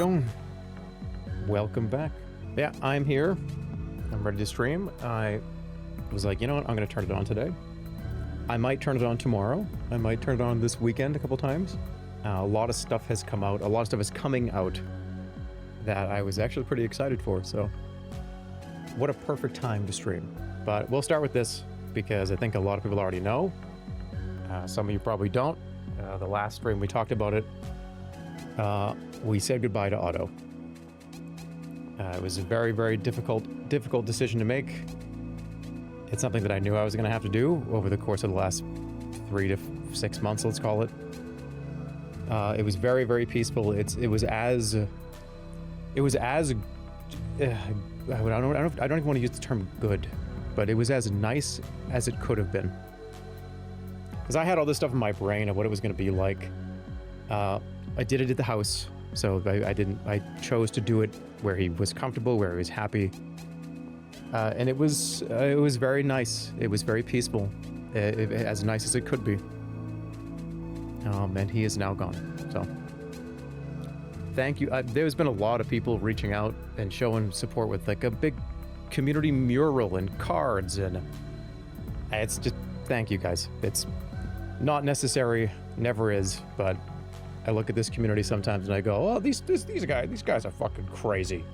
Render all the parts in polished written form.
going? Welcome back. Yeah, I'm here. I'm ready to stream. I was like, you know what? I'm going to turn it on today. I might turn it on tomorrow. I might turn it on this weekend a couple times. A lot of stuff has come out. A lot of stuff is coming out that I was actually pretty excited for. So what a perfect time to stream. But we'll start with this because I think a lot of people already know. Some of you probably don't. The last stream we talked about it. We said goodbye to Otto. It was a very, very difficult decision to make. It's something that I knew I was going to have to do over the course of the last 3 to 6 months, let's call it. It was very, very peaceful. I don't even want to use the term good, but it was as nice as it could have been. Because I had all this stuff in my brain of what it was going to be like. I did it at the house, so I chose to do it where he was comfortable, where he was happy. And it was very nice. It was very peaceful, as nice as it could be. And he is now gone, so. Thank you. There's been a lot of people reaching out and showing support with like a big community mural and cards, and it's just, thank you guys. It's not necessary, never is, but I look at this community sometimes and I go, oh, these guys are fucking crazy.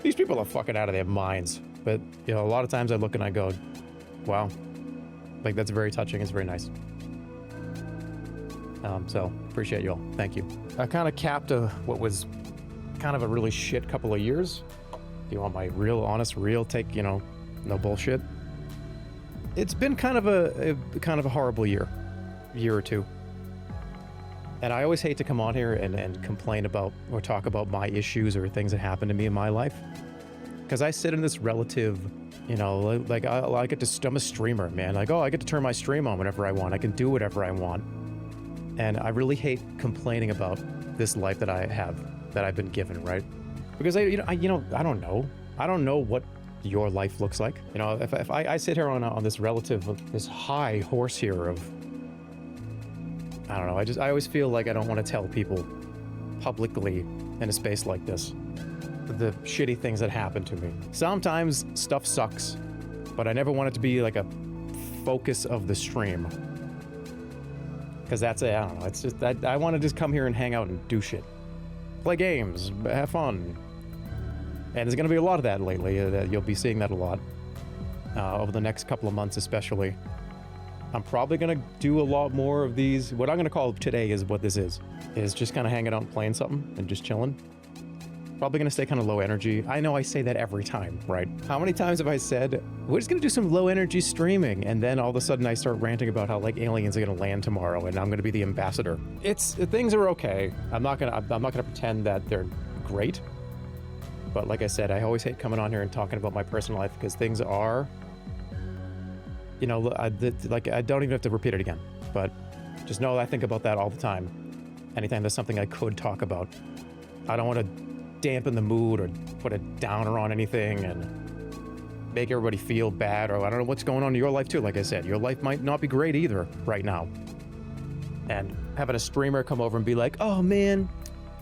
These people are fucking out of their minds. But, you know, a lot of times I look and I go, wow, like that's very touching. It's very nice. So appreciate you all. Thank you. I kind of capped what was kind of a really shit couple of years. If you want my real, honest, real take, you know, no bullshit. It's been kind of a horrible year or two. And I always hate to come on here and complain about or talk about my issues or things that happened to me in my life. Because I sit in this relative, you know, like I get to, I'm a streamer, man. Like, oh, I get to turn my stream on whenever I want. I can do whatever I want. And I really hate complaining about this life that I have, that I've been given, right? Because I don't know. I don't know what your life looks like. You know, if I sit here on this relative, this high horse here of, I don't know, I always feel like I don't want to tell people publicly in a space like this the shitty things that happen to me. Sometimes stuff sucks, but I never want it to be like a focus of the stream. Because that's it, I don't know, it's just, I want to just come here and hang out and do shit. Play games, have fun. And there's going to be a lot of that lately, you'll be seeing that a lot. Over the next couple of months especially. I'm probably going to do a lot more of these. What I'm going to call today is what this is just kind of hanging out and playing something and just chilling. Probably going to stay kind of low energy. I know I say that every time, right? How many times have I said, we're just going to do some low energy streaming, and then all of a sudden I start ranting about how like aliens are going to land tomorrow and I'm going to be the ambassador. Things are okay. I'm not going to pretend that they're great. But like I said, I always hate coming on here and talking about my personal life because things are, you know, I don't even have to repeat it again, but just know that I think about that all the time. Anytime there's something I could talk about. I don't want to dampen the mood or put a downer on anything and make everybody feel bad, or I don't know what's going on in your life too. Like I said, your life might not be great either right now. And having a streamer come over and be like, oh man,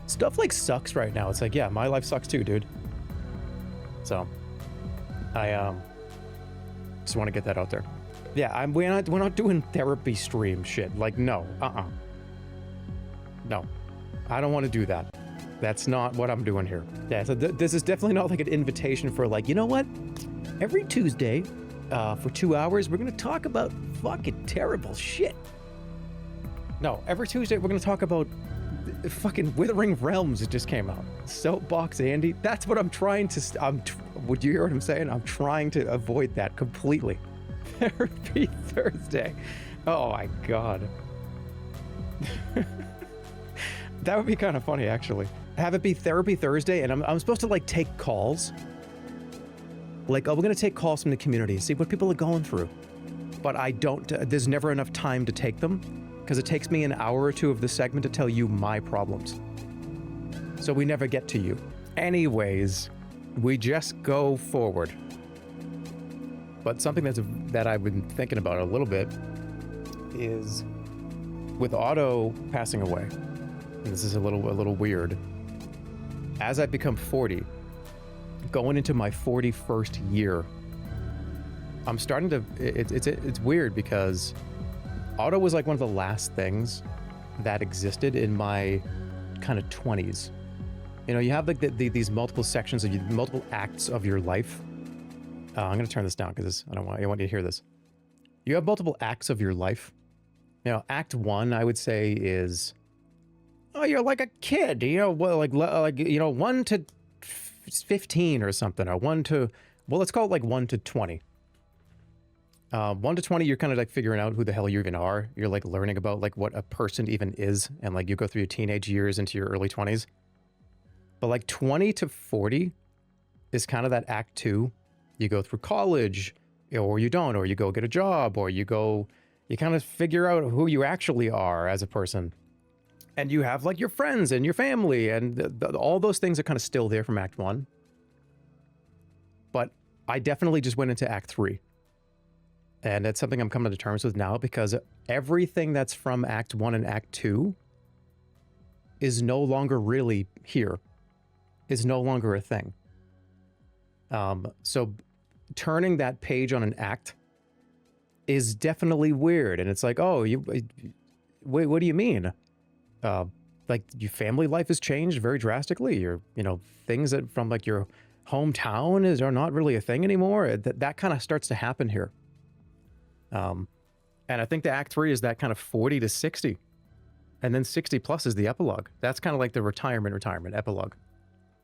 stuff like sucks right now. It's like, yeah, my life sucks too, dude. So I just want to get that out there. Yeah, we're not doing therapy stream shit. Like, no, no, I don't want to do that. That's not what I'm doing here. Yeah, so this is definitely not like an invitation for like, you know what? Every Tuesday, for 2 hours, we're gonna talk about fucking terrible shit. No, every Tuesday we're gonna talk about fucking Withering Realms that just came out. Soapbox Andy. That's what I'm trying to. Would you hear what I'm saying? I'm trying to avoid that completely. Therapy Thursday. Oh my god. That would be kind of funny, actually. Have it be Therapy Thursday, and I'm supposed to like take calls. Like, oh, we're gonna take calls from the community, see what people are going through. But I don't. There's never enough time to take them, because it takes me an hour or two of the segment to tell you my problems. So we never get to you. Anyways, we just go forward. But something that I've been thinking about a little bit is with Otto passing away. And this is a little weird. as I become 40, going into my 41st year, I'm starting to, it's weird because auto was like one of the last things that existed in my kind of 20s. You know, you have like these multiple sections of multiple acts of your life. I'm going to turn this down because I want you to hear this. You have multiple acts of your life. You know, act 1, I would say, is, oh, you're like a kid, you know, well, like, you know, 1 to 15 or something, or 1 to, well, let's call it like 1 to 20. 1 to 20, you're kind of like figuring out who the hell you even are. You're like learning about like what a person even is. And like you go through your teenage years into your early 20s. But like 20 to 40 is kind of that act 2. You go through college, or you don't, or you go get a job, or you kind of figure out who you actually are as a person. And you have like your friends and your family, and all those things are kind of still there from act 1. But I definitely just went into act 3. And it's something I'm coming to terms with now, because everything that's from act 1 and act 2 is no longer really here, is no longer a thing. So turning that page on an act is definitely weird. And it's like, oh, wait, what do you mean? Like your family life has changed very drastically. You know, things that from like your hometown are not really a thing anymore. That kind of starts to happen here. And I think the act 3 is that kind of 40 to 60. And then 60 plus is the epilogue. That's kind of like the retirement epilogue.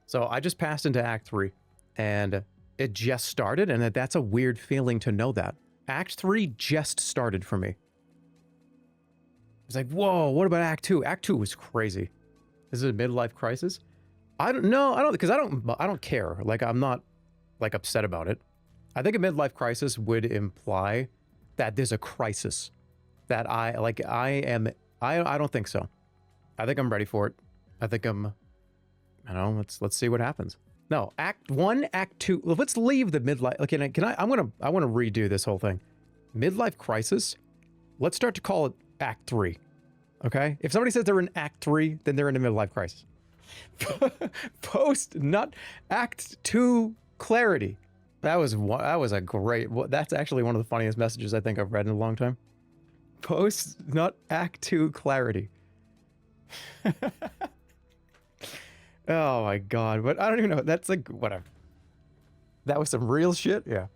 So I just passed into act 3 and it just started, and that's a weird feeling to know that. Act 3 just started for me. It's like, whoa, what about act 2? Act 2 was crazy. This is a midlife crisis? I don't know, because I don't care. Like, I'm not like upset about it. I think a midlife crisis would imply that there's a crisis that I don't think so. I think I'm ready for it. I think I don't know, let's see what happens. No, act 1, act 2. Let's leave the midlife. Okay, I want to redo this whole thing. Midlife crisis. Let's start to call it act 3. Okay? If somebody says they're in act 3, then they're in a midlife crisis. Post not act 2 clarity. That was a great, that's actually one of the funniest messages I think I've read in a long time. Post not act 2 clarity. Oh my god, but I don't even know. That's like, whatever. That was some real shit, yeah.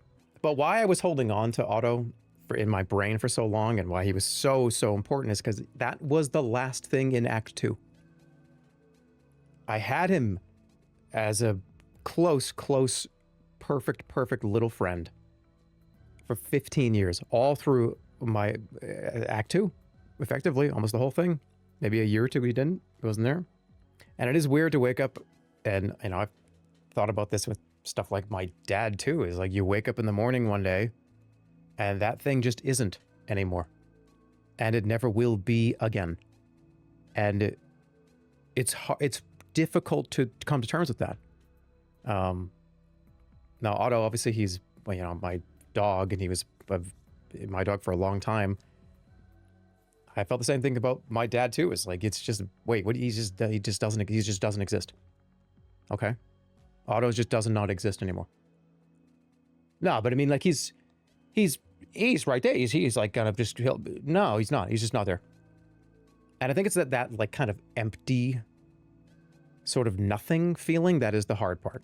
But why I was holding on to Otto in my brain for so long, and why he was so important, is because that was the last thing in Act 2. I had him as a close, perfect little friend for 15 years, all through my Act 2, effectively, almost the whole thing. Maybe a year or two he wasn't there. And it is weird to wake up, and you know, I've thought about this with stuff like my dad too, is like you wake up in the morning one day and that thing just isn't anymore. And it never will be again. And it's difficult to come to terms with that. Now Otto, obviously he's, you know, my dog, and he was my dog for a long time. I felt the same thing about my dad too. It's like, it's just, wait, what? He just doesn't exist. Okay. Otto just does not exist anymore. No, but I mean, like he's right there. He's like kind of just, no, he's not. He's just not there. And I think it's that like kind of empty sort of nothing feeling that is the hard part,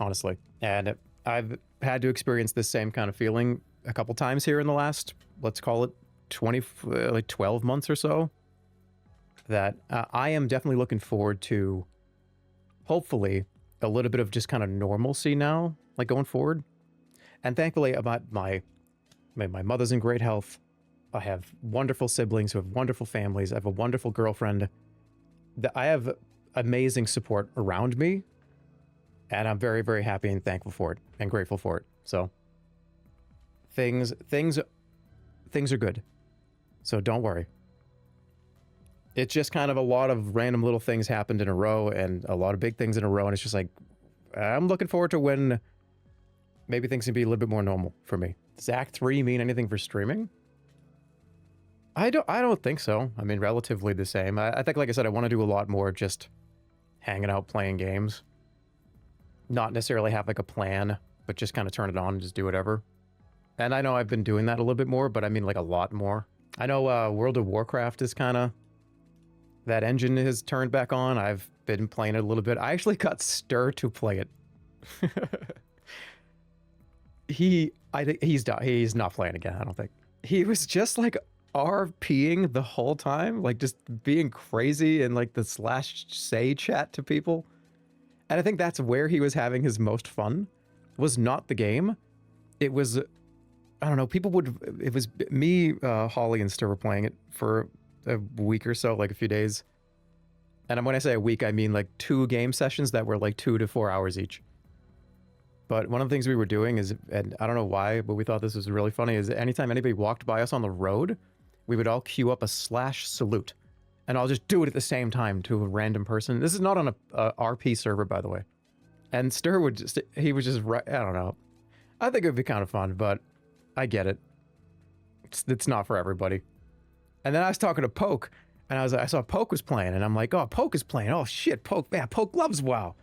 honestly. And I've had to experience this same kind of feeling a couple times here in the last, let's call it 12 months or so, that I am definitely looking forward to, hopefully, a little bit of just kind of normalcy now, like going forward. And thankfully, my mother's in great health. I have wonderful siblings who have wonderful families. I have a wonderful girlfriend. I have amazing support around me, and I'm very, very happy and thankful for it and grateful for it. So things are good. So don't worry. It's just kind of a lot of random little things happened in a row, and a lot of big things in a row. And it's just like, I'm looking forward to when maybe things can be a little bit more normal for me. Does Act 3 mean anything for streaming? I don't think so. I mean, relatively the same. I think, like I said, I want to do a lot more just hanging out, playing games. not necessarily have like a plan, but just kind of turn it on and just do whatever. And I know I've been doing that a little bit more, but I mean like a lot more. I know World of Warcraft is kind of... that engine has turned back on. I've been playing it a little bit. I actually got Stir to play it. I think he's not playing again, I don't think. He was just like RPing the whole time, like just being crazy and like the /say chat to people. And I think that's where he was having his most fun, was not the game. It was, I don't know, it was me, Holly and Stir were playing it for a week or so, like a few days. And when I say a week, I mean like 2 game sessions that were like 2 to 4 hours each. But one of the things we were doing is, and I don't know why, but we thought this was really funny, is anytime anybody walked by us on the road, we would all queue up a /salute. And I'll just do it at the same time to a random person. This is not on a RP server, by the way. And Stir would just, he was just, I don't know. I think it would be kind of fun, but I get it. It's not for everybody. And then I was talking to Poke, and I saw Poke was playing, and I'm like, oh, Poke is playing. Oh shit, Poke, man, Poke loves WoW.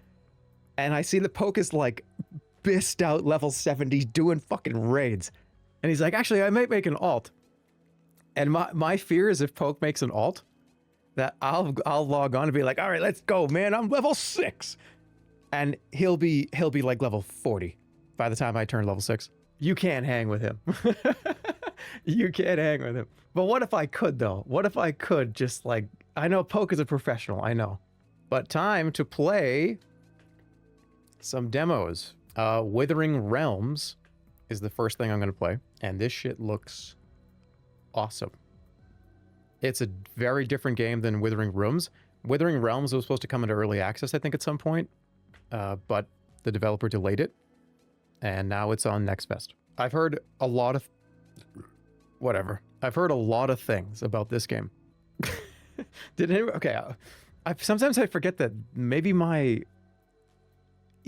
And I see that Poke is like bissed out level 70 doing fucking raids. And he's like, actually, I might make an alt. And my fear is if Poke makes an alt, that I'll log on and be like, all right, let's go, man. I'm level 6. And he'll be like level 40 by the time I turn level 6. You can't hang with him. You can't hang with him. But what if I could, though? What if I could just like... I know Poke is a professional, I know. But time to play some demos. Withering Realms is the first thing I'm going to play. And this shit looks awesome. It's a very different game than Withering Realms. Withering Realms was supposed to come into early access, I think, at some point. But the developer delayed it. And now it's on Nextfest. I've heard a lot of... whatever. I've heard a lot of things about this game. Did anyone... Okay. Sometimes I forget that maybe my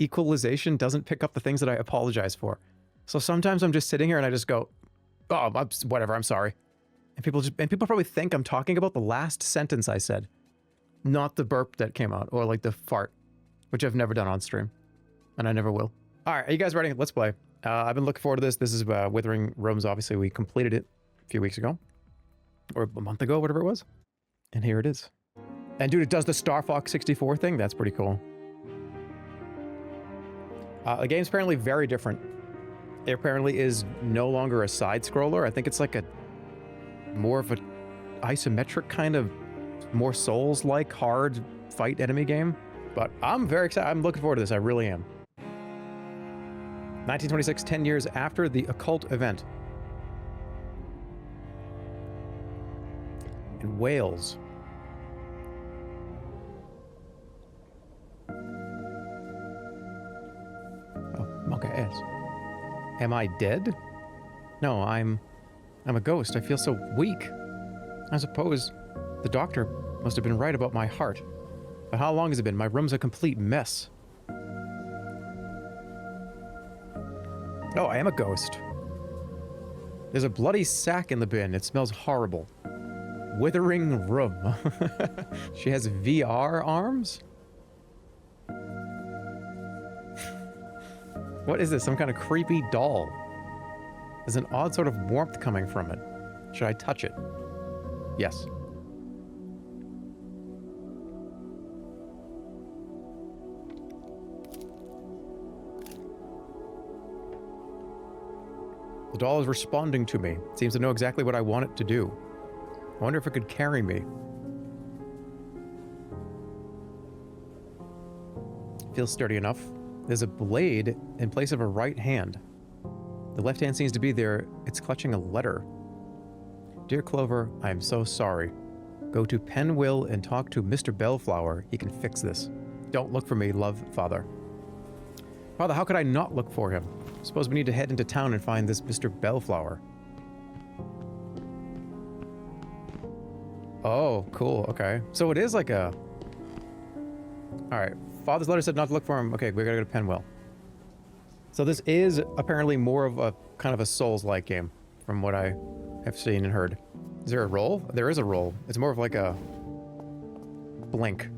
equalization doesn't pick up the things that I apologize for. So sometimes I'm just sitting here and I just go, oh, whatever, I'm sorry. And people probably think I'm talking about the last sentence I said, not the burp that came out, or like the fart, which I've never done on stream, and I never will. All right, are you guys ready? Let's play. I've been looking forward to this. This is Withering Realms. Obviously, we completed it a few weeks ago, or a month ago, whatever it was. And here it is. And dude, it does the Star Fox 64 thing. That's pretty cool. The game's apparently very different. It apparently is no longer a side scroller. I think it's like a more of a isometric kind of, more Souls-like hard fight enemy game. But I'm very excited. I'm looking forward to this. I really am. 1926, 10 years after the occult event. In Wales. Oh, Monka S. Am I dead? No, I'm a ghost. I feel so weak. I suppose the doctor must have been right about my heart. But how long has it been? My room's a complete mess. Oh, I am a ghost. There's a bloody sack in the bin. It smells horrible. Withering room. She has VR arms? What is this? Some kind of creepy doll. There's an odd sort of warmth coming from it. Should I touch it? Yes. The doll is responding to me. It seems to know exactly what I want it to do. I wonder if it could carry me. Feels sturdy enough. There's a blade in place of a right hand. The left hand seems to be there. It's clutching a letter. Dear Clover, I am so sorry. Go to Penwill and talk to Mr. Bellflower. He can fix this. Don't look for me, love, Father. Father, how could I not look for him? Suppose we need to head into town and find this Mr. Bellflower. Oh, cool. Okay. So it is like a... Alright. Father's letter said not to look for him. Okay, we gotta go to Penwill. So this is apparently more of a kind of a Souls-like game, from what I have seen and heard. Is there a roll? There is a roll. It's more of like a... blink.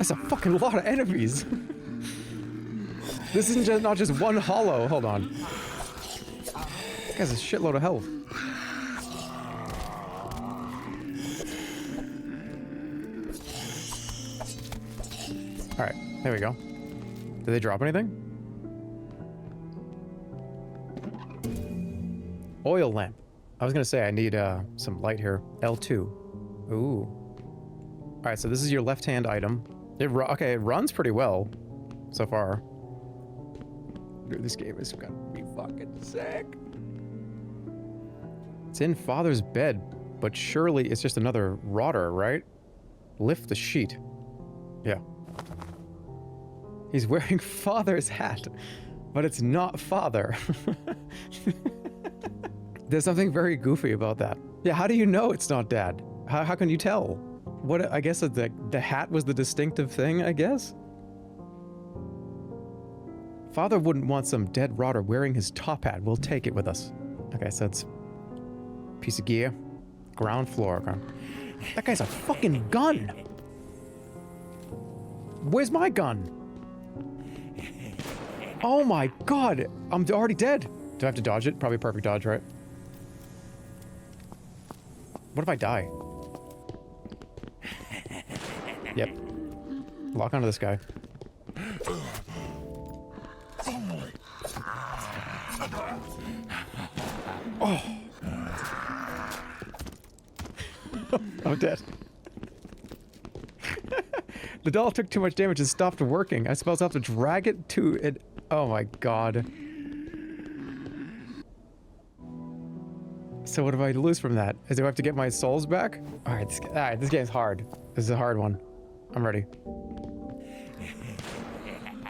That's a fucking lot of enemies. This isn't just not just one hollow. Hold on. This guy's a shitload of health. Alright, there we go. Did they drop anything? Oil lamp. I was gonna say I need some light here. L2. Ooh. Alright, so this is your left-hand item. Okay, it runs pretty well so far. Dude, this game is gonna be fucking sick. It's in Father's bed, but surely it's just another rotter, right? Lift the sheet. Yeah. He's wearing Father's hat, but it's not Father. There's something very goofy about that. Yeah, how do you know it's not Dad? How can you tell? What, I guess the hat was the distinctive thing, I guess? Father wouldn't want some dead rotter wearing his top hat. We'll take it with us. Okay, so it's piece of gear. Ground floor. Okay. That guy's a fucking gun! Where's my gun? Oh my god! I'm already dead! Do I have to dodge it? Probably perfect dodge, right? What if I die? Yep. Lock onto this guy. Oh! I'm dead. The doll took too much damage and stopped working. I suppose I'll have to drag it to it. Oh my god. So what do I lose from that? Do I have to get my souls back? Alright, this game's hard. This is a hard one. I'm ready.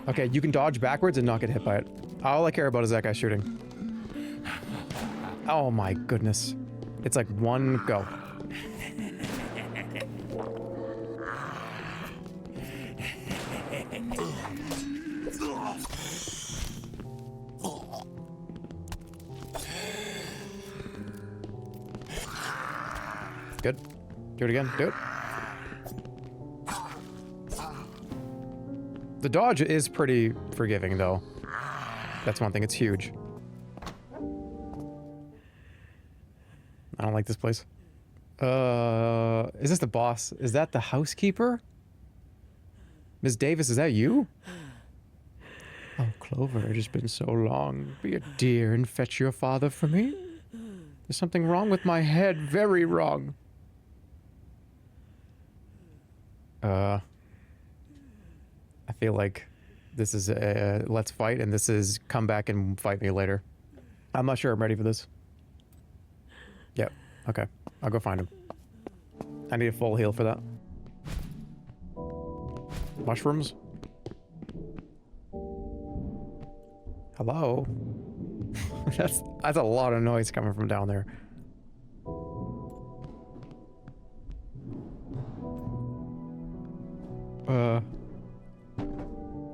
Okay, you can dodge backwards and not get hit by it. All I care about is that guy shooting. Oh my goodness. It's like one go. Good. Do it again. Do it. The dodge is pretty forgiving, though. That's one thing. It's huge. I don't like this place. Is this the boss? Is that the housekeeper? Ms. Davis, is that you? Oh, Clover, it has been so long. Be a dear and fetch your father for me. There's something wrong with my head. Very wrong. I feel like this is a let's fight, and this is come back and fight me later. I'm not sure I'm ready for this. Yep. Okay. I'll go find him. I need a full heal for that. Mushrooms? Hello? That's a lot of noise coming from down there.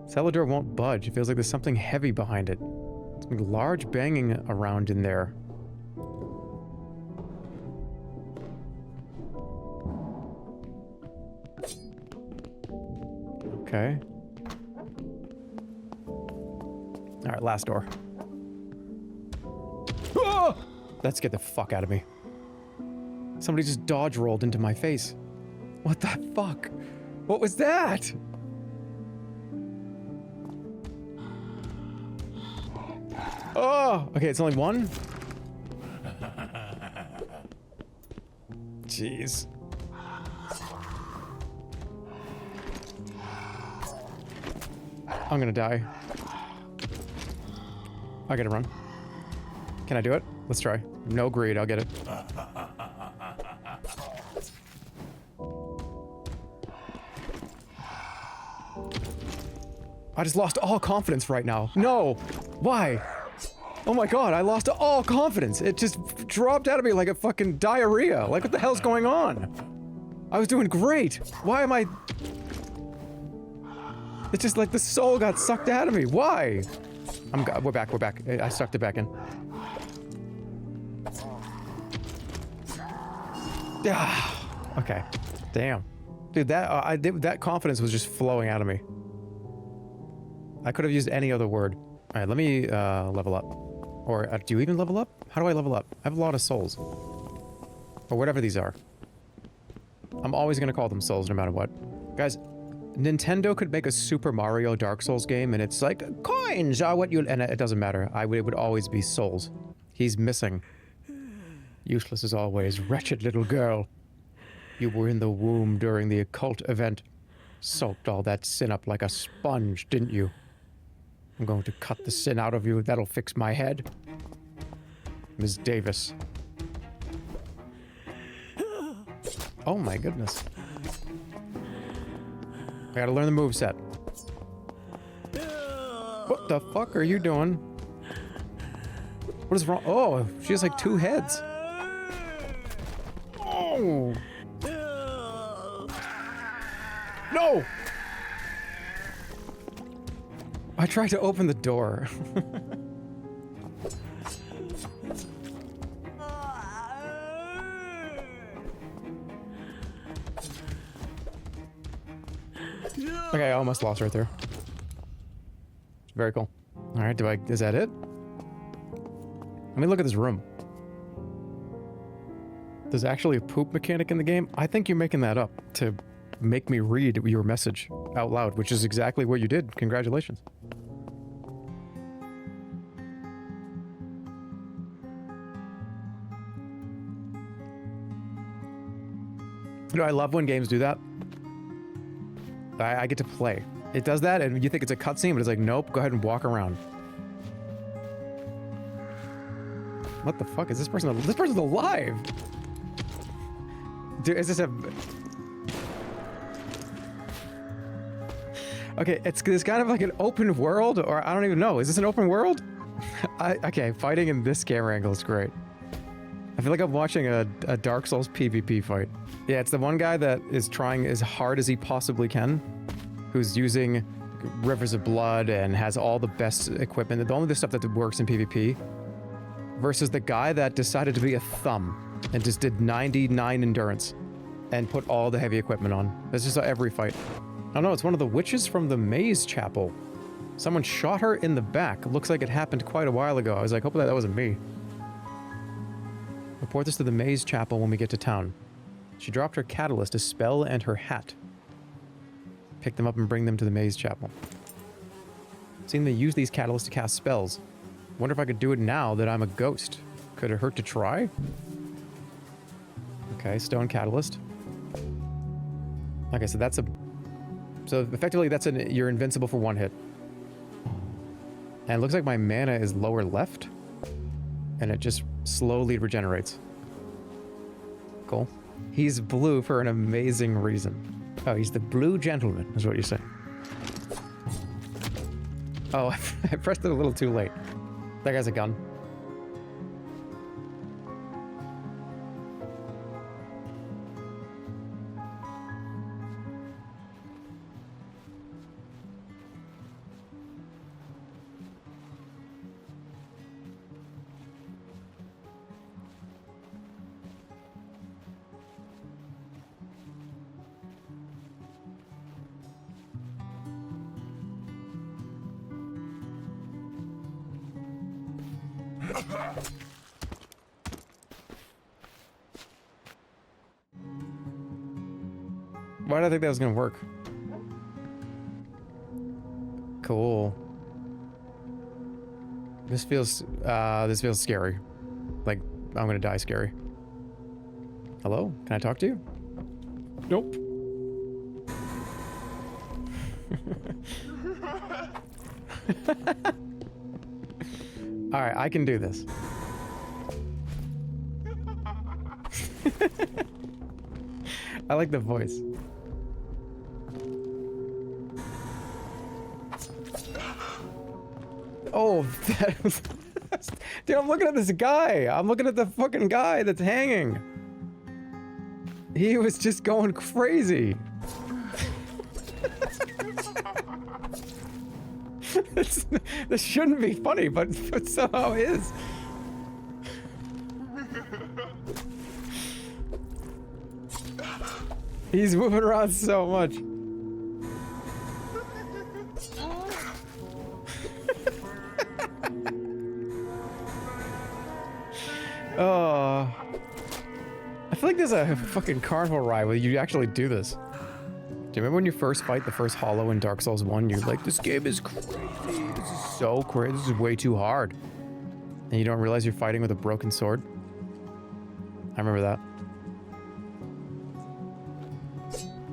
Cellar door won't budge. It feels like there's something heavy behind it. Something large banging around in there. Okay. Alright, last door. Ah! That scared the fuck out of me. Somebody just dodge rolled into my face. What the fuck? What was that? Oh! Okay, it's only one? Jeez. I'm gonna die. I gotta run. Can I do it? Let's try. No greed, I'll get it. I just lost all confidence right now. No! Why? Oh my god, I lost all confidence. It just dropped out of me like a fucking diarrhea. Like, what the hell's going on? I was doing great. Why am I... It's just like the soul got sucked out of me. Why? We're back. I sucked it back in. Ah, okay. Damn. Dude, that confidence was just flowing out of me. I could have used any other word. All right, let me level up. Or do you even level up? How do I level up? I have a lot of souls. Or whatever these are. I'm always going to call them souls no matter what. Guys, Nintendo could make a Super Mario Dark Souls game and it's like, coins are what you... And it doesn't matter. It would always be souls. He's missing. Useless as always. Wretched little girl. You were in the womb during the occult event. Soaked all that sin up like a sponge, didn't you? I'm going to cut the sin out of you. That'll fix my head. Ms. Davis. Oh my goodness. I gotta learn the moveset. What the fuck are you doing? What is wrong? Oh, she has like 2 heads. Oh! No! I tried to open the door. Okay, I almost lost right there. Very cool. Alright, is that it? Let me look at this room. There's actually a poop mechanic in the game? I think you're making that up to make me read your message out loud, which is exactly what you did. Congratulations. You know, I love when games do that. I get to play. It does that, and you think it's a cutscene, but it's like, nope, go ahead and walk around. What the fuck is this person? This person's alive! Dude, is this a... Okay, it's kind of like an open world, or I don't even know. Is this an open world? Okay, fighting in this camera angle is great. I feel like I'm watching a Dark Souls PvP fight. Yeah, it's the one guy that is trying as hard as he possibly can, who's using rivers of blood and has all the best equipment, the only stuff that works in PvP, versus the guy that decided to be a thumb and just did 99 endurance and put all the heavy equipment on. That's just every fight. Oh no, it's one of the witches from the Maze Chapel. Someone shot her in the back. Looks like it happened quite a while ago. I was like, hopefully that wasn't me. Report this to the Maze Chapel when we get to town. She dropped her catalyst, a spell, and her hat. Pick them up and bring them to the Maze Chapel. Seeing they use these catalysts to cast spells. Wonder if I could do it now that I'm a ghost. Could it hurt to try? Okay, stone catalyst. Okay, so that's a... So effectively that's you're invincible for 1 hit. And it looks like my mana is lower left. And it just slowly regenerates. Cool. He's blue for an amazing reason. Oh, he's the blue gentleman, is what you're saying. Oh, I pressed it a little too late. That guy's a gun. Why did I think that was gonna work? Cool. This feels scary. Like, I'm gonna die scary. Hello? Can I talk to you? Nope. Alright, I can do this. I like the voice. Oh, that was... Dude, I'm looking at this guy! I'm looking at the fucking guy that's hanging! He was just going crazy! This shouldn't be funny, but somehow is. He's moving around so much. Oh. I feel like there's a fucking carnival ride where you actually do this. Do you remember when you first fight the first Hollow in Dark Souls 1? You're like, this game is crazy. This is so crazy. This is way too hard. And you don't realize you're fighting with a broken sword. I remember that.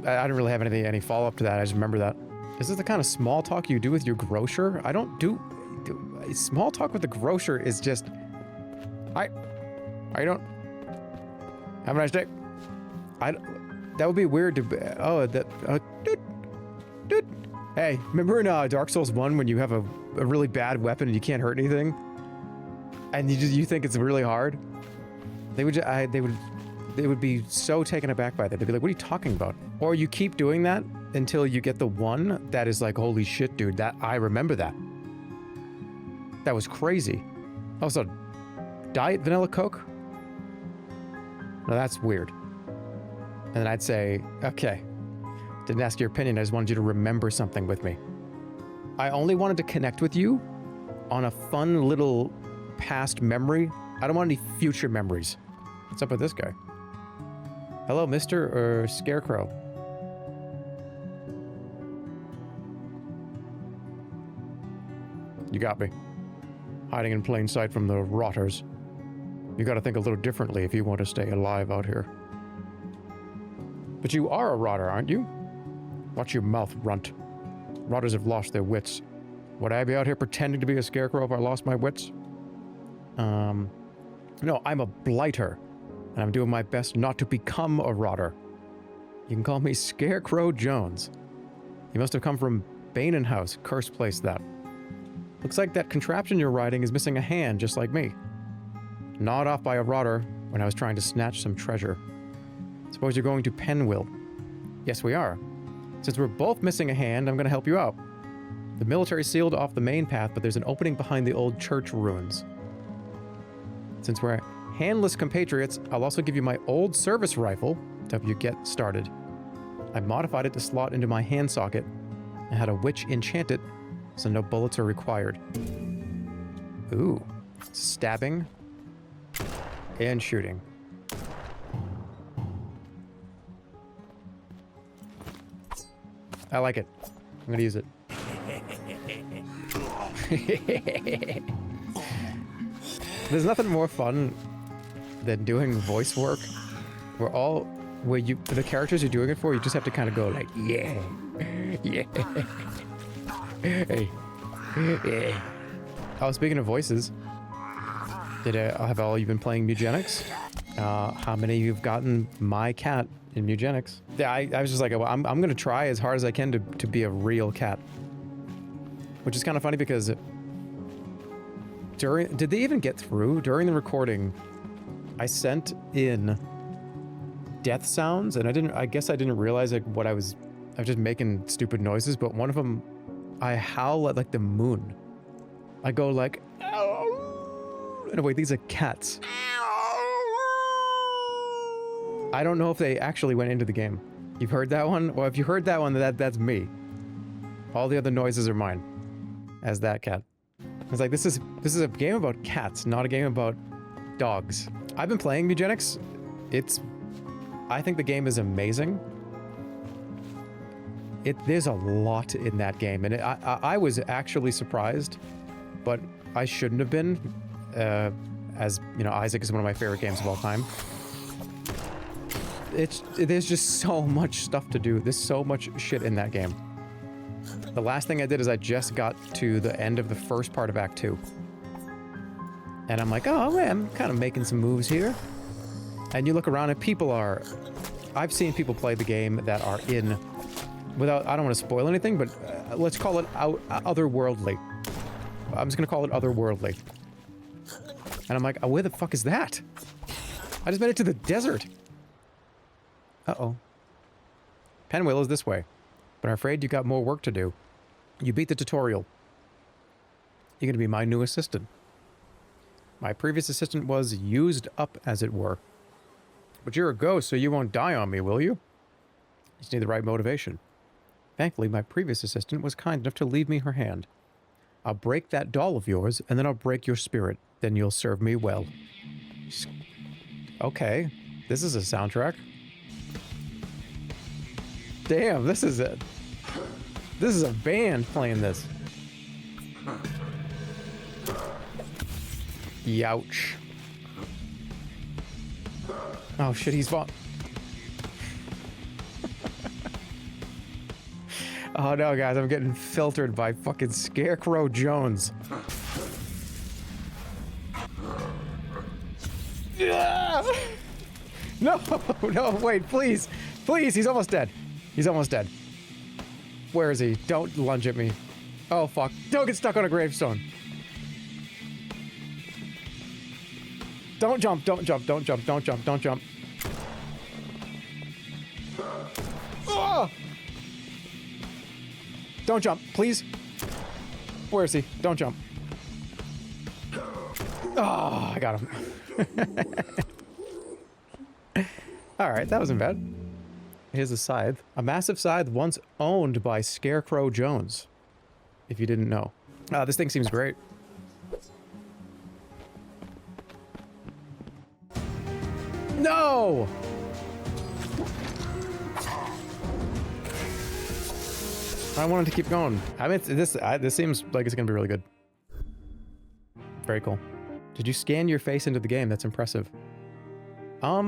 I didn't really have any follow-up to that. I just remember that. Is this the kind of small talk you do with your grocer? I don't do small talk with the grocer is just... Hi. How you doing? Have a nice day. That would be weird to... Oh, that... Dude. Hey, remember in Dark Souls 1 when you have a really bad weapon and you can't hurt anything? And you think it's really hard? They would be so taken aback by that. They'd be like, what are you talking about? Or you keep doing that until you get the one that is like, holy shit, dude, that I remember that. That was crazy. Also, Diet Vanilla Coke? No, that's weird. And then I'd say, okay, didn't ask your opinion, I just wanted you to remember something with me. I only wanted to connect with you on a fun little past memory. I don't want any future memories. What's up with this guy? Hello, Mr. or Scarecrow? You got me. Hiding in plain sight from the rotters. You gotta think a little differently if you want to stay alive out here. But you are a rotter, aren't you? Watch your mouth, runt. Rotters have lost their wits. Would I be out here pretending to be a scarecrow if I lost my wits? No, I'm a blighter. And I'm doing my best not to become a rotter. You can call me Scarecrow Jones. You must have come from Banin House, cursed place that. Looks like that contraption you're riding is missing a hand, just like me. Gnawed off by a rotter when I was trying to snatch some treasure. Suppose you're going to Penwill. Yes, we are. Since we're both missing a hand, I'm going to help you out. The military sealed off the main path, but there's an opening behind the old church ruins. Since we're handless compatriots, I'll also give you my old service rifle to help you get started. I modified it to slot into my hand socket and had a witch enchant it so no bullets are required. Ooh. Stabbing and shooting. I like it. I'm gonna use it. There's nothing more fun than doing voice work where the characters you're doing it for, you just have to kind of go like, yeah, yeah, hey, yeah. Oh, speaking of voices, have all you been playing Mugenics? How many of you have gotten my cat in Mugenics? Yeah, I was just like, well, I'm going to try as hard as I can to be a real cat. Which is kind of funny because did they even get through? During the recording, I sent in death sounds, and I guess I didn't realize like I was just making stupid noises, but one of them, I howl at like the moon. I go like, ow! And wait, these are cats. I don't know if they actually went into the game. You've heard that one? Well, if you heard that one, that's me. All the other noises are mine. As that cat. It's like, this is a game about cats, not a game about dogs. I've been playing Mugenics. I think the game is amazing. There's a lot in that game, and I was actually surprised, but I shouldn't have been. As you know, Isaac is one of my favorite games of all time. There's just so much stuff to do. There's so much shit in that game. The last thing I did is I just got to the end of the first part of Act 2. And I'm like, oh man, I'm kind of making some moves here. And you look around and I've seen people play the game that are in, I don't want to spoil anything, but let's call it otherworldly. I'm just going to call it otherworldly. And I'm like, oh, where the fuck is that? I just made it to the desert. Uh-oh. Penwill is this way, but I'm afraid you got more work to do. You beat the tutorial. You're going to be my new assistant. My previous assistant was used up, as it were. But you're a ghost, so you won't die on me, will you? Just need the right motivation. Thankfully, my previous assistant was kind enough to leave me her hand. I'll break that doll of yours, and then I'll break your spirit. Then you'll serve me well. Okay. This is a soundtrack. Damn, this is it. This is a band playing this. Youch. Oh shit, he's fall. Oh no, guys, I'm getting filtered by fucking Scarecrow Jones. No, no, wait, please. Please, he's almost dead. He's almost dead. Where is he? Don't lunge at me. Oh, fuck. Don't get stuck on a gravestone. Don't jump, don't jump, don't jump, don't jump, don't jump. Oh! Don't jump, please. Where is he? Don't jump. Oh, I got him. Alright, that wasn't bad. Here's a scythe. A massive scythe once owned by Scarecrow Jones. If you didn't know. This thing seems great. No! I wanted to keep going. I mean, this seems like it's gonna be really good. Very cool. Did you scan your face into the game? That's impressive. I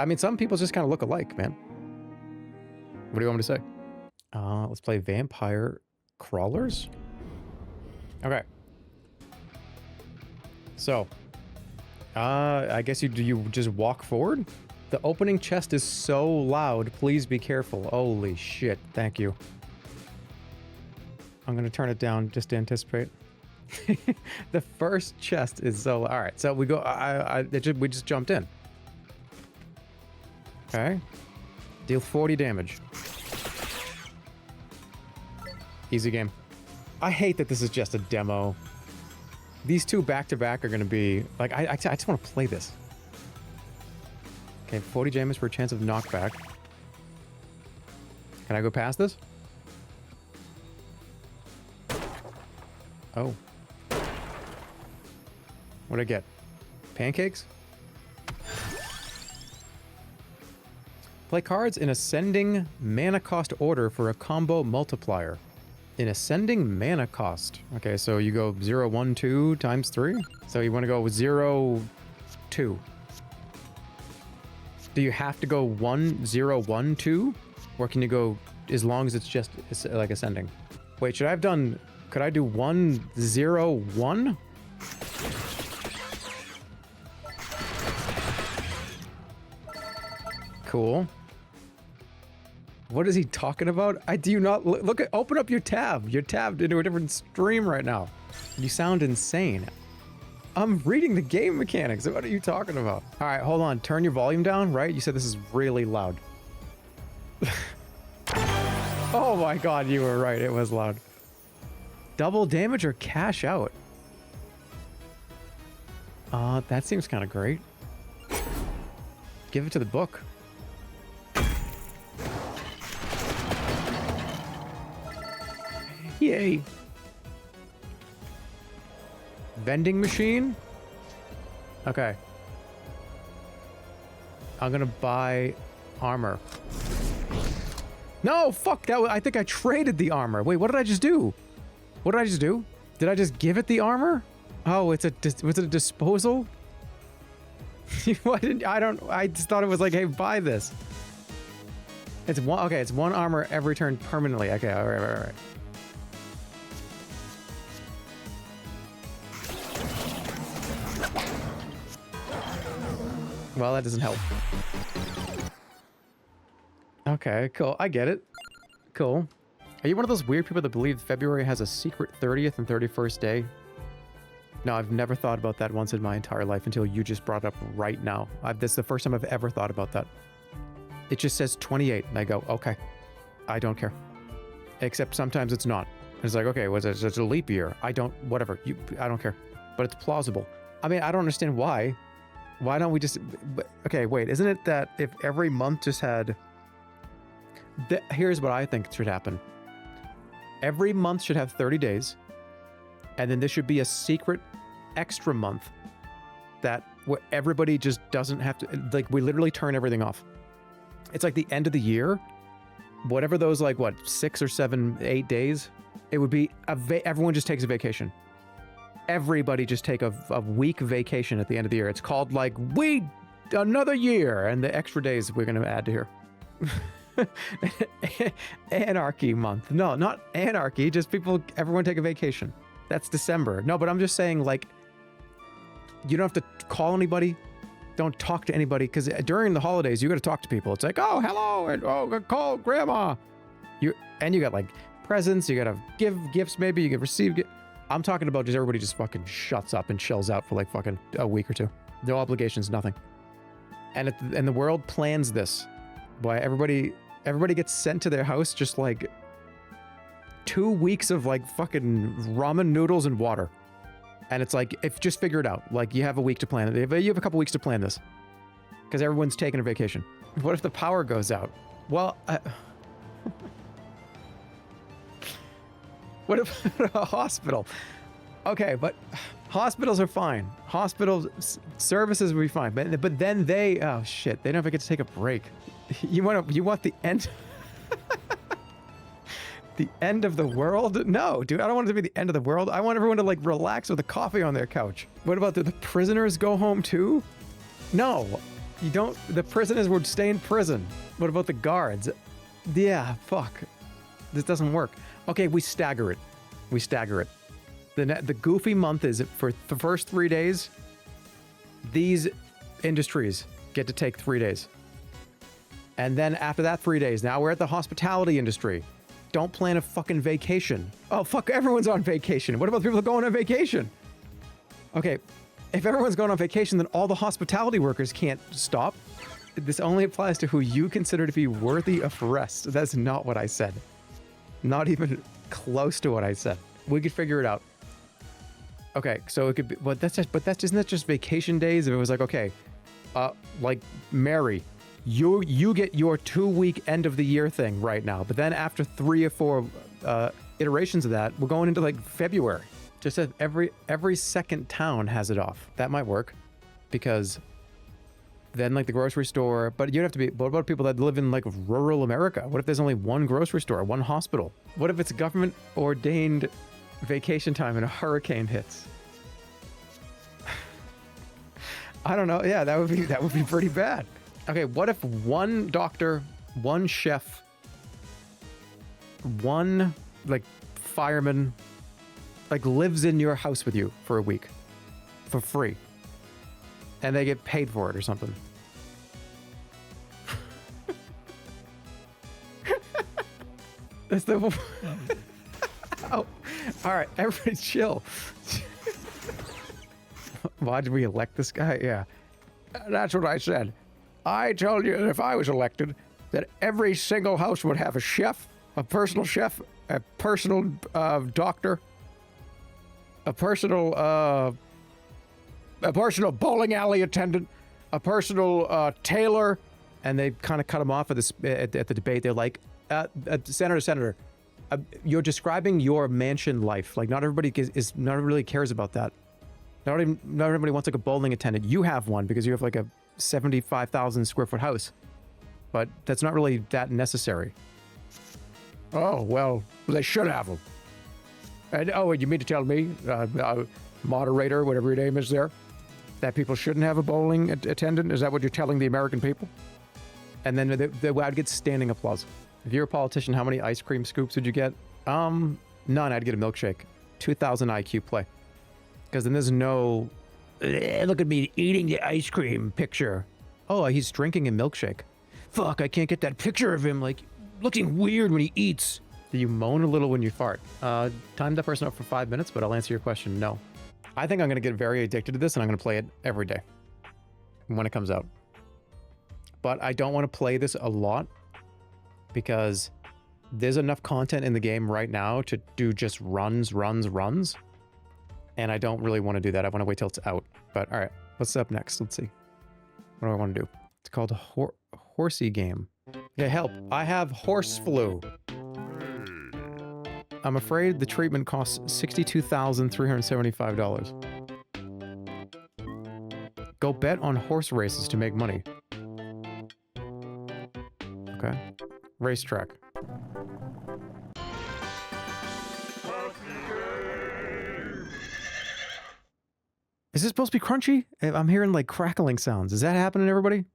mean, some people just kind of look alike, man. What do you want me to say? Let's play Vampire Crawlers. Okay. So, I guess you just walk forward? The opening chest is so loud, please be careful. Holy shit, thank you. I'm gonna turn it down just to anticipate. The first chest is so... Alright, so we go... we just jumped in. Okay. Deal 40 damage. Easy game. I hate that this is just a demo. These two back-to-back are gonna be... Like, I just want to play this. Okay, 40 damage for a chance of knockback. Can I go past this? Oh. What'd I get? Pancakes? Play cards in ascending mana cost order for a combo multiplier. In ascending mana cost. Okay, so you go 0, 1, 2 times 3? So you want to go 0, 2. Do you have to go 1, 0, 1, 2? Or can you go as long as it's just like ascending? Wait, should I have done... Could I do 1, 0, 1? Cool. What is he talking about? Do you not look at... Open up your tab. You're tabbed into a different stream right now. You sound insane. I'm reading the game mechanics. What are you talking about? All right, hold on. Turn your volume down, right? You said this is really loud. Oh my god, you were right. It was loud. Double damage or cash out? That seems kind of great. Give it to the book. Yay. Vending machine? Okay. I'm gonna buy armor. No, fuck that. I think I traded the armor. Wait, what did I just do? What did I just do? Did I just give it the armor? Oh, was it a disposal? Why didn't I just thought it was like, hey, buy this. It's one. Okay, it's one armor every turn permanently. Okay, all right. Well, that doesn't help. Okay, cool. I get it. Cool. Are you one of those weird people that believe February has a secret 30th and 31st day? No, I've never thought about that once in my entire life until you just brought it up right now. This is the first time I've ever thought about that. It just says 28, and I go, okay. I don't care. Except sometimes it's not. It's like, okay, was it a leap year? Whatever. I don't care. But it's plausible. I mean, I don't understand why. Why don't we just... Okay, wait, isn't it that if every month just had Here's what I think should happen. Every month should have 30 days, and then there should be a secret extra month that where everybody just doesn't have to, like, we literally turn everything off. It's like the end of the year, whatever those, like, what, 6 or 7, 8 days, it would be, everyone just takes a vacation. Everybody just take a week vacation at the end of the year. It's called, like, another year, and the extra days we're going to add to here. Anarchy month. No, not anarchy, just everyone take a vacation. That's December. No, but I'm just saying, like, you don't have to call anybody. Don't talk to anybody, because during the holidays, you got to talk to people. It's like, oh, hello, and oh, call grandma. You got, like, presents. You got to give gifts, maybe. You can receive gifts. I'm talking about just everybody just fucking shuts up and chills out for, like, fucking a week or two. No obligations, nothing. And the world plans this. Why everybody gets sent to their house just, like, 2 weeks of, like, fucking ramen noodles and water. And it's like, just figure it out. Like, you have a week to plan it. You have a couple weeks to plan this. Because everyone's taking a vacation. What if the power goes out? Well, what if a hospital? Okay, but hospitals are fine. Hospital services will be fine. But then oh shit, they never get to take a break. You want the end? The end of the world? No, dude, I don't want it to be the end of the world. I want everyone to, like, relax with a coffee on their couch. What about the prisoners go home too? No, you don't. The prisoners would stay in prison. What about the guards? Yeah, fuck. This doesn't work. Okay, we stagger it. The goofy month is for the first 3 days, these industries get to take 3 days. And then after that 3 days, now we're at the hospitality industry. Don't plan a fucking vacation. Oh, fuck, everyone's on vacation. What about people going on vacation? Okay, if everyone's going on vacation, then all the hospitality workers can't stop. This only applies to who you consider to be worthy of rest. That's not what I said. Not even close to what I said. We could figure it out. Okay, so it could be, but isn't that just vacation days? If it was like, okay, like Mary, you get your 2-week end of the year thing right now, but then after 3 or 4 iterations of that, we're going into, like, February. Just that every second town has it off. That might work, because then, like, the grocery store, but you'd have to be, what about people that live in, like, rural America? What if there's only one grocery store, one hospital? What if it's government ordained vacation time and a hurricane hits? I don't know. Yeah, that would be pretty bad. Okay, what if one doctor, one chef, one, like, fireman, like, lives in your house with you for a week for free, and they get paid for it or something? That's the... Oh, all right, everybody chill. Why did we elect this guy? Yeah, that's what I said. I told you that if I was elected, that every single house would have a chef, a personal doctor, a personal bowling alley attendant, a personal tailor, and they kind of cut him off at the debate. They're like, Senator, you're describing your mansion life. Like, not everybody really cares about that. Not everybody wants, like, a bowling attendant. You have one because you have, like, a 75,000 square foot house, but that's not really that necessary. Oh, well, they should have them. And you mean to tell me, moderator, whatever your name is there, that people shouldn't have a bowling attendant? Is that what you're telling the American people? And then I'd get standing applause. If you're a politician, how many ice cream scoops would you get? None. I'd get a milkshake. 2,000 IQ play. Because then there's no, look at me eating the ice cream picture. Oh, he's drinking a milkshake. Fuck, I can't get that picture of him, like, looking weird when he eats. Do you moan a little when you fart? Time that person up for 5 minutes, but I'll answer your question, no. I think I'm going to get very addicted to this, and I'm going to play it every day when it comes out. But I don't want to play this a lot, because there's enough content in the game right now to do just runs. And I don't really want to do that. I want to wait till it's out. But all right, what's up next? Let's see. What do I want to do? It's called Horsey Game. Yeah, help. I have horse flu. I'm afraid the treatment costs $62,375. Go bet on horse races to make money. Okay. Racetrack. Is this supposed to be crunchy? I'm hearing like crackling sounds. Is that happening, everybody?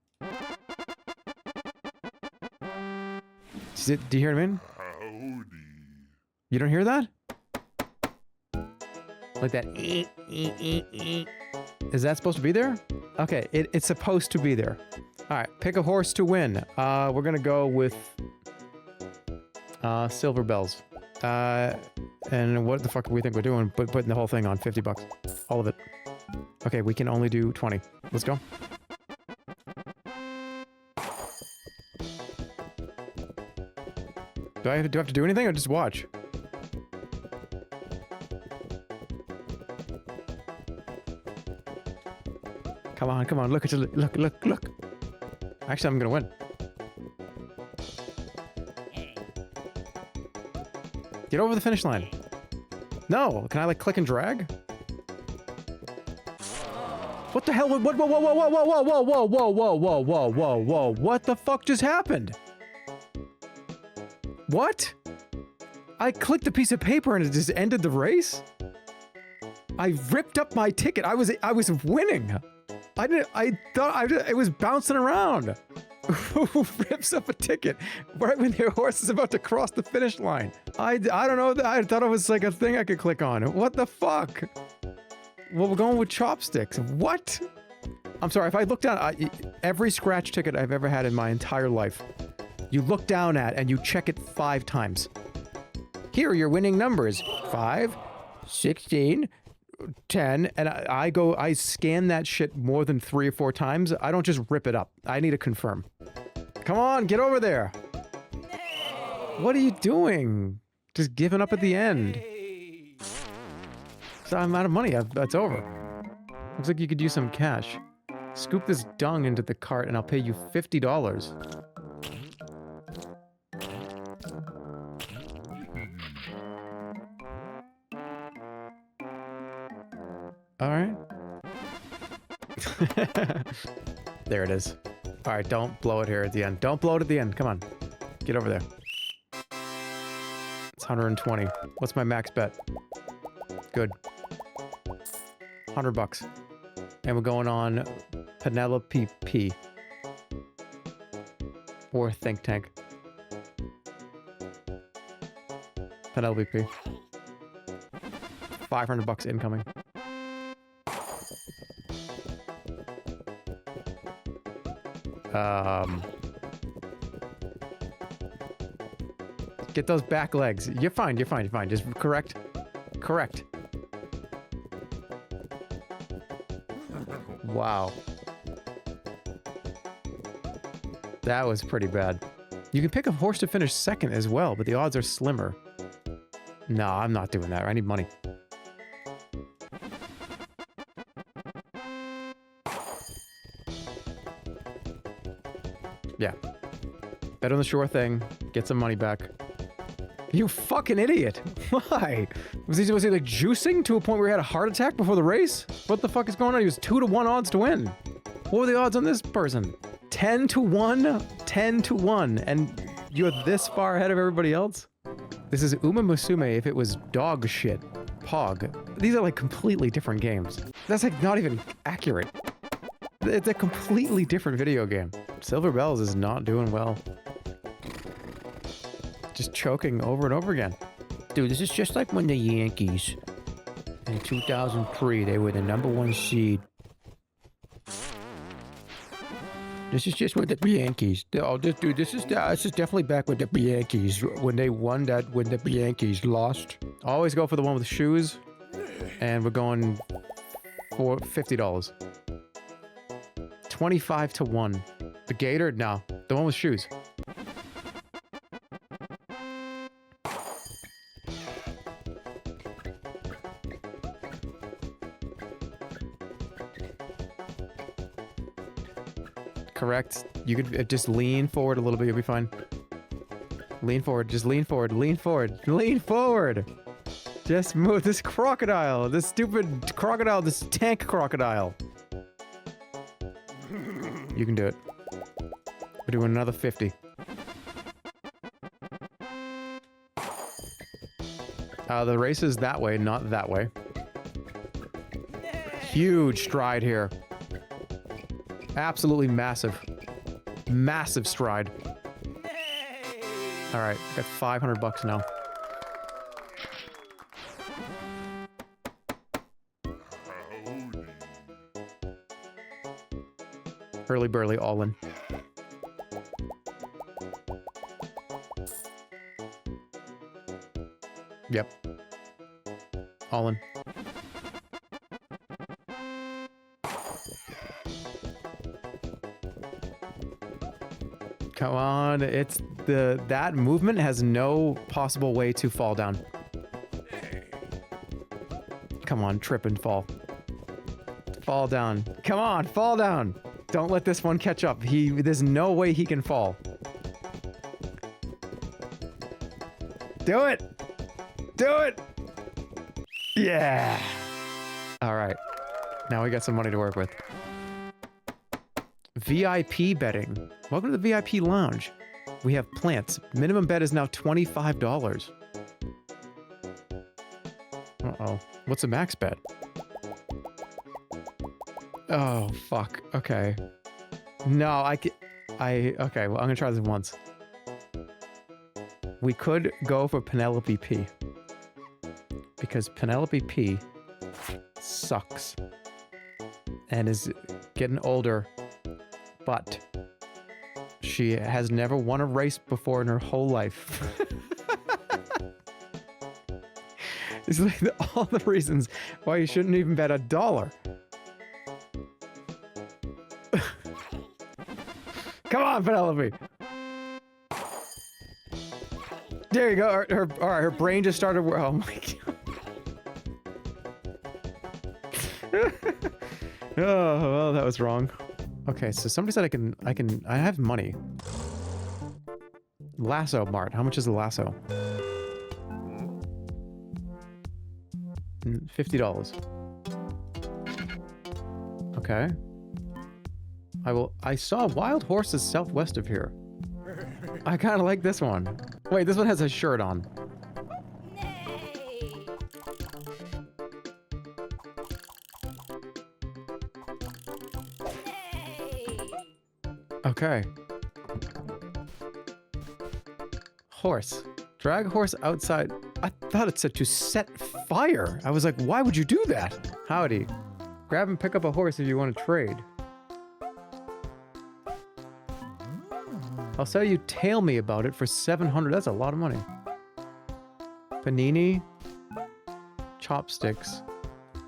Do you hear what I mean? You don't hear that? Like that. Is that supposed to be there? Okay, it's supposed to be there. All right, pick a horse to win. We're gonna go with Silver Bells. And what the fuck do we think we're doing? Putting the whole thing on 50 bucks. All of it. Okay, we can only do 20. Let's go. Do I have to do anything or just watch? Come on, come on, look at you, look. Actually, I'm gonna win. Get over the finish line. No, can I like click and drag? What the hell? Whoa, what the fuck just happened? What? I clicked a piece of paper and it just ended the race? I ripped up my ticket. I was winning. It was bouncing around. Who rips up a ticket right when their horse is about to cross the finish line? I don't know. I thought it was like a thing I could click on. What the fuck? Well, we're going with chopsticks. What? I'm sorry, if I look down, every scratch ticket I've ever had in my entire life, you look down at and you check it 5 times. Here are your winning numbers. 5, 16, 10, and I scan that shit more than 3 or 4 times. I don't just rip it up. I need to confirm. Come on, get over there. What are you doing? Just giving up at the end. So I'm out of money. That's over. Looks like you could use some cash. Scoop this dung into the cart and I'll pay you $50. All right. There it is. All right, don't blow it here at the end. Don't blow it at the end. Come on. Get over there. It's 120. What's my max bet? Good. 100 bucks. And we're going on Penelope P. Or Think Tank. Penelope P. 500 bucks incoming. Get those back legs. You're fine, you're fine, you're fine. Just correct. Correct. Wow. That was pretty bad. You can pick a horse to finish second as well, but the odds are slimmer. No, I'm not doing that. I need money. Yeah. Bet on the sure thing. Get some money back. You fucking idiot. Why? Was he like juicing to a point where he had a heart attack before the race? What the fuck is going on? He was 2-to-1 odds to win. What were the odds on this person? 10-to-1? 10-to-1. And you're this far ahead of everybody else? This is Uma Musume if it was dog shit. Pog. These are like completely different games. That's like not even accurate. It's a completely different video game. Silver Bells is not doing well. Just choking over and over again. Dude, this is just like when the Yankees, in 2003, they were the #1 seed. This is just with the Yankees. Oh, this is definitely back with the Yankees when they won that, when the Yankees lost. Always go for the one with the shoes, and we're going for $50. 25-to-1. The gator? No. The one with shoes. correct. You could just lean forward a little bit, you'll be fine. Lean forward, just lean forward, lean forward, lean forward! Just move this crocodile, this stupid crocodile, this tank crocodile. You can do it. We're doing another 50. The race is that way, not that way. Huge stride here. Absolutely massive. Massive stride. Alright, got 500 bucks now. Hurly burly, all in. Yep. All in. Come on, it's that movement has no possible way to fall down. Come on, trip and fall. Fall down. Come on, fall down. Don't let this one catch up. There's no way he can fall. Do it! Do it! Yeah! Alright. Now we got some money to work with. VIP betting. Welcome to the VIP lounge. We have plants. Minimum bet is now $25. Uh-oh. What's the max bet? Oh, fuck. Okay. No, okay, well, I'm gonna try this once. We could go for Penelope P. Because Penelope P sucks. And is getting older. But she has never won a race before in her whole life. It's like all the reasons why you shouldn't even bet $1. Come on, Penelope. There you go. All right, her brain just started. Oh my god. Oh, well, that was wrong. Okay, so somebody said I have money. Lasso Mart. How much is the lasso? $50. Okay. I saw wild horses southwest of here. I kind of like this one. Wait, this one has a shirt on. Okay. Horse. Drag horse outside. I thought it said to set fire. I was like, why would you do that? Howdy. Grab and pick up a horse if you want to trade. I'll sell you Tell Me About It for $700. That's a lot of money. Panini. Chopsticks.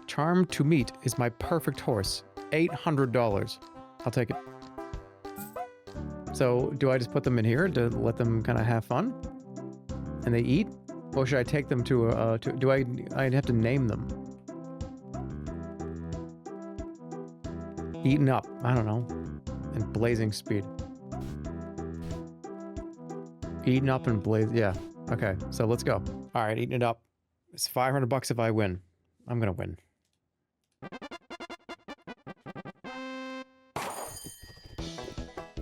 Charm to Meet is my perfect horse. $800. I'll take it. So, do I just put them in here to let them kind of have fun? And they eat? Or should I take them to I'd have to name them. Eaten Up. I don't know. And Blazing Speed. Eaten Up and Blaze. Yeah. Okay. So let's go. All right. Eating it up. It's 500 bucks if I win. I'm going to win.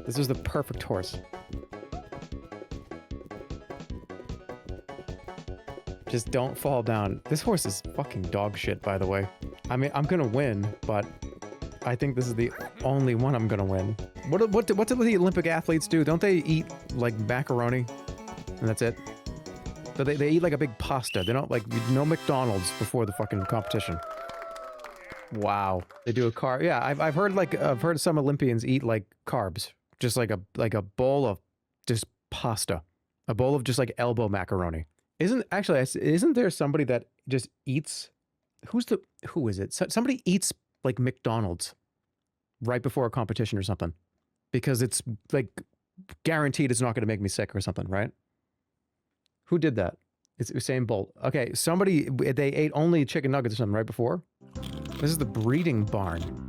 This is the perfect horse. Just don't fall down. This horse is fucking dog shit, by the way. I mean, I'm gonna win, but I think this is the only one I'm gonna win. What do the Olympic athletes do? Don't they eat, like, macaroni? And that's it? So they eat, like, a big pasta. They don't, like, no McDonald's before the fucking competition. Wow. They do a carb. Yeah, I've heard some Olympians eat, like, carbs. Just like a bowl of just pasta. A bowl of just, like, elbow macaroni. Isn't there somebody that just eats? Who is it? Somebody eats, like, McDonald's right before a competition or something, because it's, like, guaranteed it's not going to make me sick or something, right? Who did that? It's Usain Bolt. Okay, they ate only chicken nuggets or something right before. This is the breeding barn.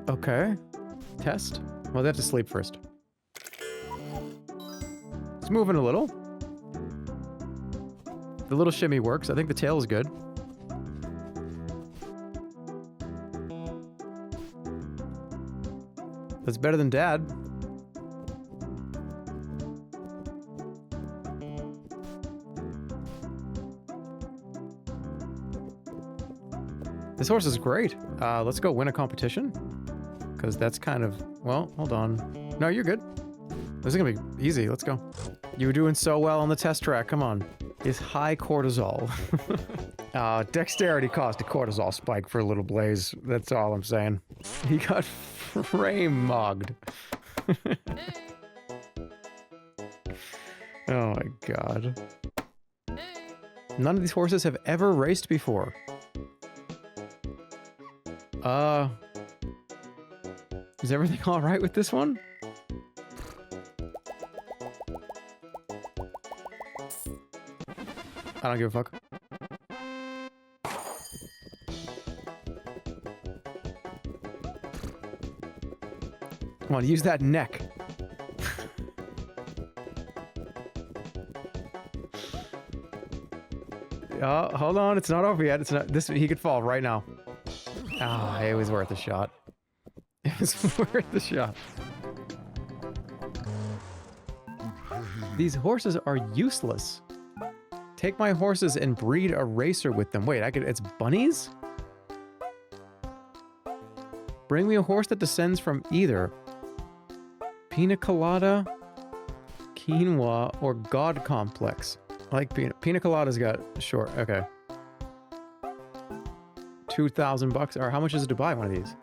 Okay. Test. Well, they have to sleep first. It's moving a little. The little shimmy works. I think the tail is good. That's better than Dad. This horse is great. Let's go win a competition. Because that's kind of... Well, hold on. No, you're good. This is going to be easy. Let's go. You were doing so well on the test track. Come on. It's high cortisol. Dexterity caused a cortisol spike for Little Blaze. That's all I'm saying. He got frame mogged. Oh my god. None of these horses have ever raced before. Is everything alright with this one? I don't give a fuck. Come on, use that neck. Oh, hold on, it's not over yet. It's not. This he could fall right now. Ah, it was worth a shot. It was worth a shot. These horses are useless. Take my horses and breed a racer with them. Wait, I could. It's bunnies? Bring me a horse that descends from either Pina Colada, Quinoa, or God Complex. I like Pina Colada's got short. Okay. 2,000 bucks. Or how much is it to buy one of these?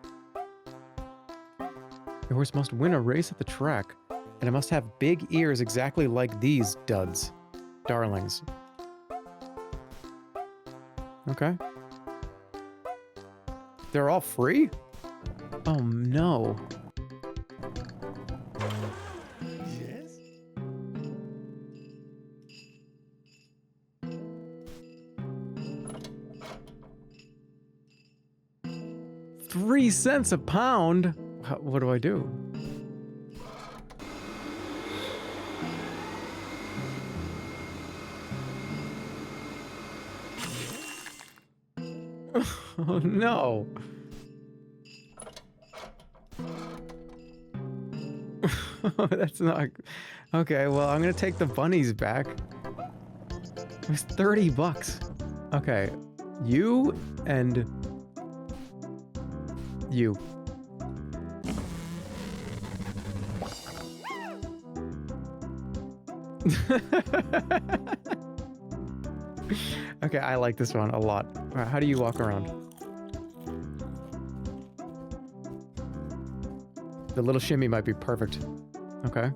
Your horse must win a race at the track, and it must have big ears exactly like these duds. Darlings. Okay. They're all free? Oh no. Yes? $0.03 a pound? What do I do? Oh no. That's not... Okay, well, I'm gonna take the bunnies back. It was 30 bucks. Okay. You and... you. Okay, I like this one a lot. All right, how do you walk around? The little shimmy might be perfect. Okay.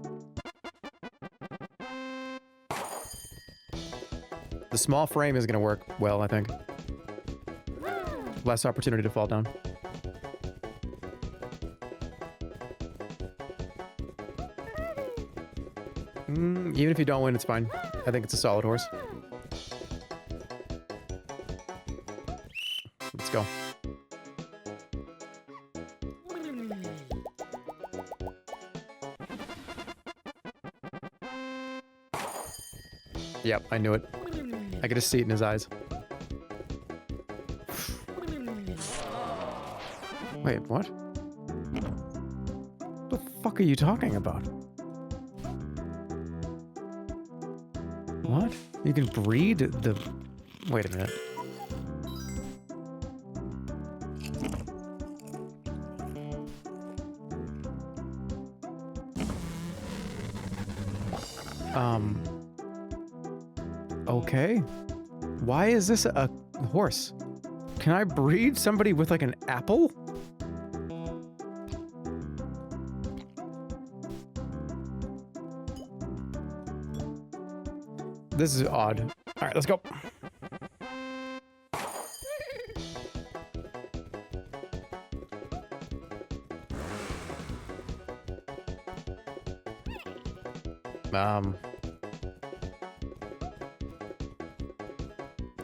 The small frame is gonna work well, I think. Less opportunity to fall down. Even if you don't win, it's fine. I think it's a solid horse. Let's go. Yep, I knew it. I could just see it in his eyes. Wait, what? What the fuck are you talking about? What? You can breed the... Wait a minute. Okay. Why is this a horse? Can I breed somebody with like an apple? This is odd. All right, let's go.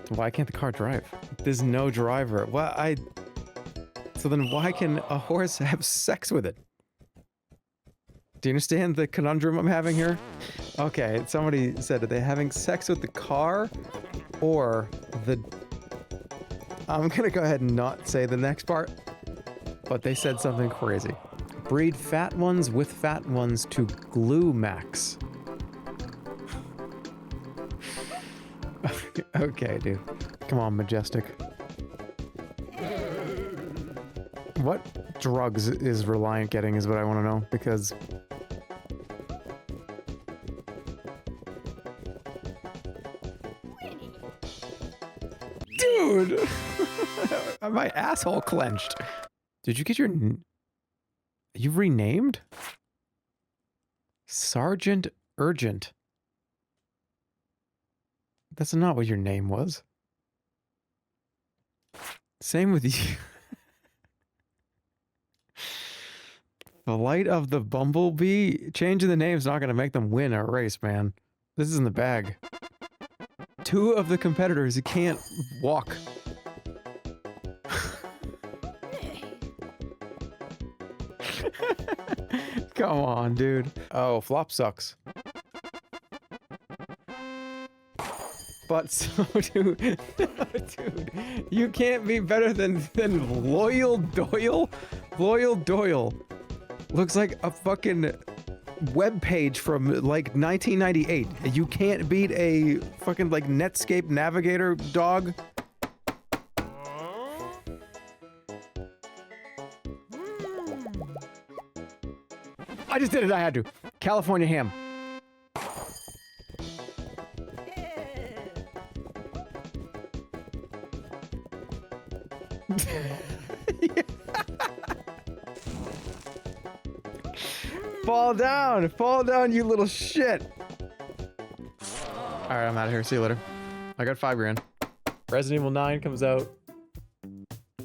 Why can't the car drive? There's no driver. Well, So then why can a horse have sex with it? Do you understand the conundrum I'm having here? Okay, somebody said, are they having sex with the car or the... I'm gonna go ahead and not say the next part, but they said something crazy. Breed fat ones with fat ones to glue max. Okay, dude. Come on, Majestic. What drugs is Reliant getting is what I want to know, because... Dude! My asshole clenched. Did you get your... You renamed? Sergeant Urgent. That's not what your name was. Same with you. The light of the bumblebee? Changing the name's not gonna make them win a race, man. This is in the bag. 2 of the competitors, you can't walk. Come on, dude. Oh, flop sucks. But so, dude, dude, you can't be better than Loyal Doyle? Loyal Doyle looks like a fucking web page from like 1998. You can't beat a fucking like Netscape Navigator dog. I just did it, I had to. California ham. Fall down, you little shit. All right, I'm out of here. See you later. I got $5 grand. Resident Evil 9 comes out.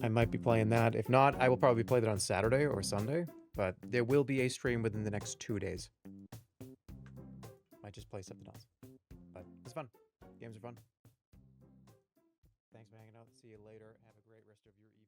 I might be playing that. If not, I will probably play that on Saturday or Sunday, but there will be a stream within the next 2 days. Might just play something else, but it's fun. Games are fun. Thanks for hanging out. See you later. Have a great rest of your evening.